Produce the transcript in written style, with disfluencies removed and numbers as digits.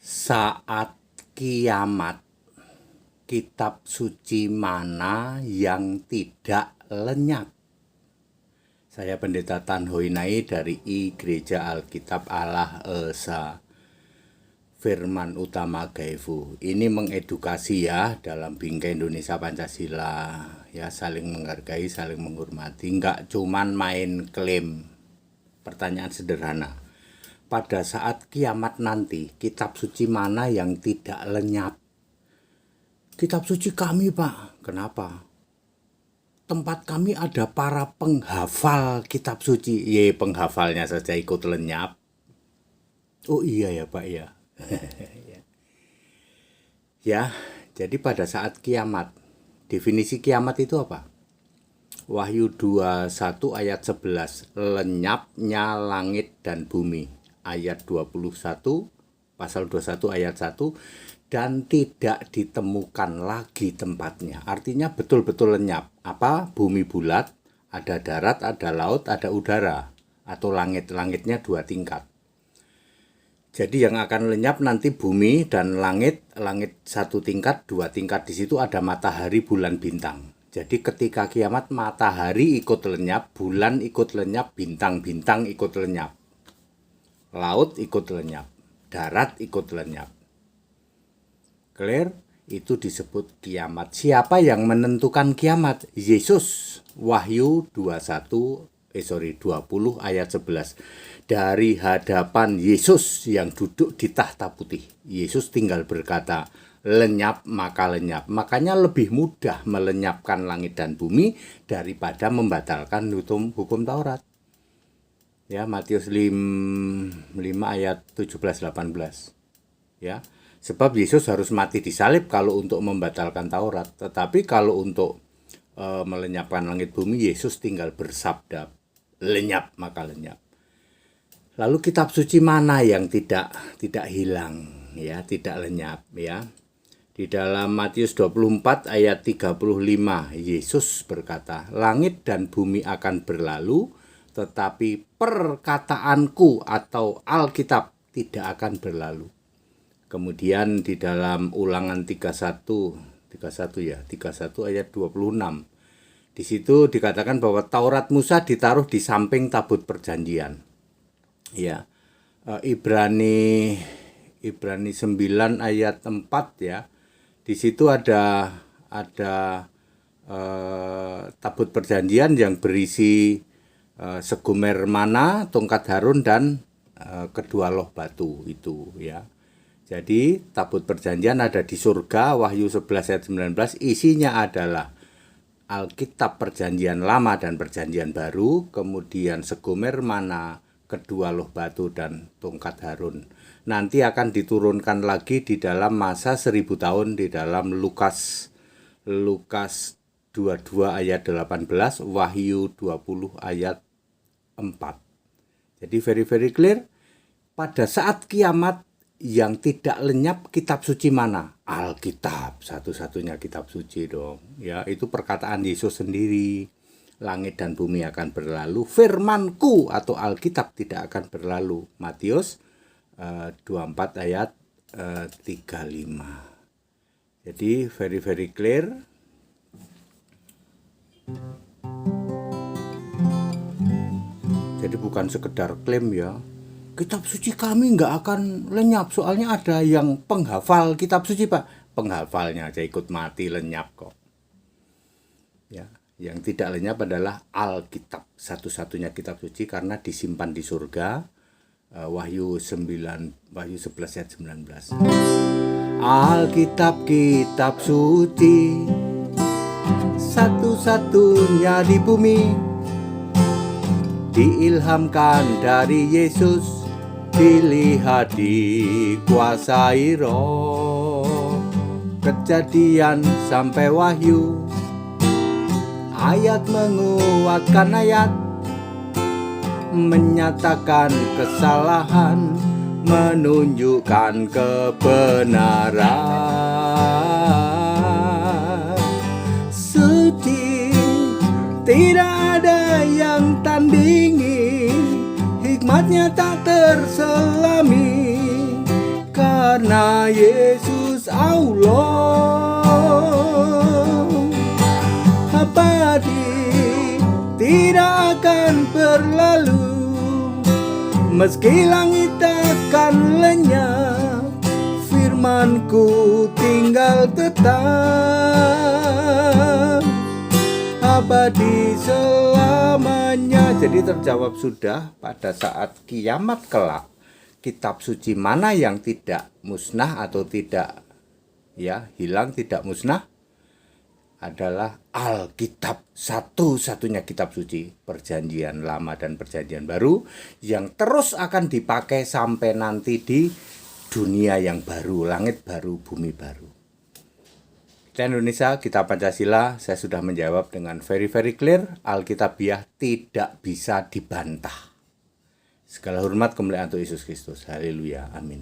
Saat kiamat, kitab suci mana yang tidak lenyap? Saya Pendeta Tan Hoinai dari Gereja Alkitab Allah Esa Firman Utama Gaifu. Ini mengedukasi ya dalam bingkai Indonesia Pancasila. Ya, saling menghargai, saling menghormati. Enggak cuman main klaim. Pertanyaan sederhana. Pada saat kiamat nanti, kitab suci mana yang tidak lenyap? Kitab suci kami, Pak. Kenapa? Tempat kami ada para penghafal kitab suci. Ye, penghafalnya saja ikut lenyap. Oh iya ya, Pak ya. Ya, jadi pada saat kiamat, definisi kiamat itu apa? Wahyu 21 ayat 11, lenyapnya langit dan bumi. Ayat 21, pasal 21 ayat 1, dan tidak ditemukan lagi tempatnya. Artinya betul-betul lenyap. Apa? Bumi bulat, ada darat, ada laut, ada udara. Atau langit-langitnya 2 tingkat. Jadi yang akan lenyap nanti bumi dan langit 1 tingkat, 2 tingkat. Di situ ada matahari, bulan, bintang. Jadi ketika kiamat matahari ikut lenyap, bulan ikut lenyap, bintang-bintang ikut lenyap. Laut ikut lenyap, darat ikut lenyap. Clear? Itu disebut kiamat. Siapa yang menentukan kiamat? Yesus. Wahyu 20 ayat 11. Dari hadapan Yesus yang duduk di tahta putih, Yesus tinggal berkata, lenyap maka lenyap. Makanya lebih mudah melenyapkan langit dan bumi daripada membatalkan hukum Taurat. Ya, Matius 5 ayat 17-18. Ya, sebab Yesus harus mati disalib kalau untuk membatalkan Taurat. Tetapi kalau untuk melenyapkan langit bumi, Yesus tinggal bersabda, lenyap maka lenyap. Lalu kitab suci mana yang tidak hilang, ya, tidak lenyap, ya? Di dalam Matius 24 ayat 35, Yesus berkata, langit dan bumi akan berlalu, tetapi perkataanku atau Alkitab tidak akan berlalu. Kemudian di dalam Ulangan 31 ayat 26. Di situ dikatakan bahwa Taurat Musa ditaruh di samping tabut perjanjian. Ya. Ibrani 9 ayat 4 ya. Di situ ada tabut perjanjian yang berisi segumer mana, tongkat Harun dan kedua loh batu itu ya. Jadi tabut perjanjian ada di surga, Wahyu 11 ayat 19, isinya adalah Alkitab perjanjian lama dan perjanjian baru, kemudian segumer mana, kedua loh batu dan tongkat Harun. Nanti akan diturunkan lagi di dalam masa 1000 tahun di dalam Lukas 22 ayat 18, Wahyu 20 ayat 4. Jadi very clear, pada saat kiamat yang tidak lenyap kitab suci mana? Alkitab, satu-satunya kitab suci dong. Ya, itu perkataan Yesus sendiri. Langit dan bumi akan berlalu, firmanku atau Alkitab tidak akan berlalu. Matius 24 ayat 35. Jadi very clear. Jadi bukan sekedar klaim ya. Kitab suci kami nggak akan lenyap, soalnya ada yang penghafal kitab suci, Pak. Penghafalnya aja ikut mati lenyap kok. Ya, yang tidak lenyap adalah Alkitab, satu-satunya kitab suci karena disimpan di surga. Wahyu 11 ayat 19. Alkitab kitab suci, satu-satunya di bumi, diilhamkan dari Yesus, dilihat dikuasai Roh. Kejadian sampai Wahyu, ayat menguatkan ayat, menyatakan kesalahan, menunjukkan kebenaran. Suci, tidak ada yang tandingi, hikmatnya tak terselami, karena Yesus Allah abadi, tidak akan berlalu. Meski langit akan lenyap, firman-Ku tinggal tetap abadi selamanya. Jadi terjawab sudah pada saat kiamat kelak. Kitab suci mana yang tidak musnah atau tidak hilang, tidak musnah? Adalah Alkitab, satu-satunya kitab suci Perjanjian Lama dan Perjanjian Baru yang terus akan dipakai sampai nanti di dunia yang baru, langit baru, bumi baru. Kita Indonesia, kita Pancasila, saya sudah menjawab dengan very clear. Alkitabiah tidak bisa dibantah. Segala hormat kemuliaan untuk Yesus Kristus. Haleluya, amin.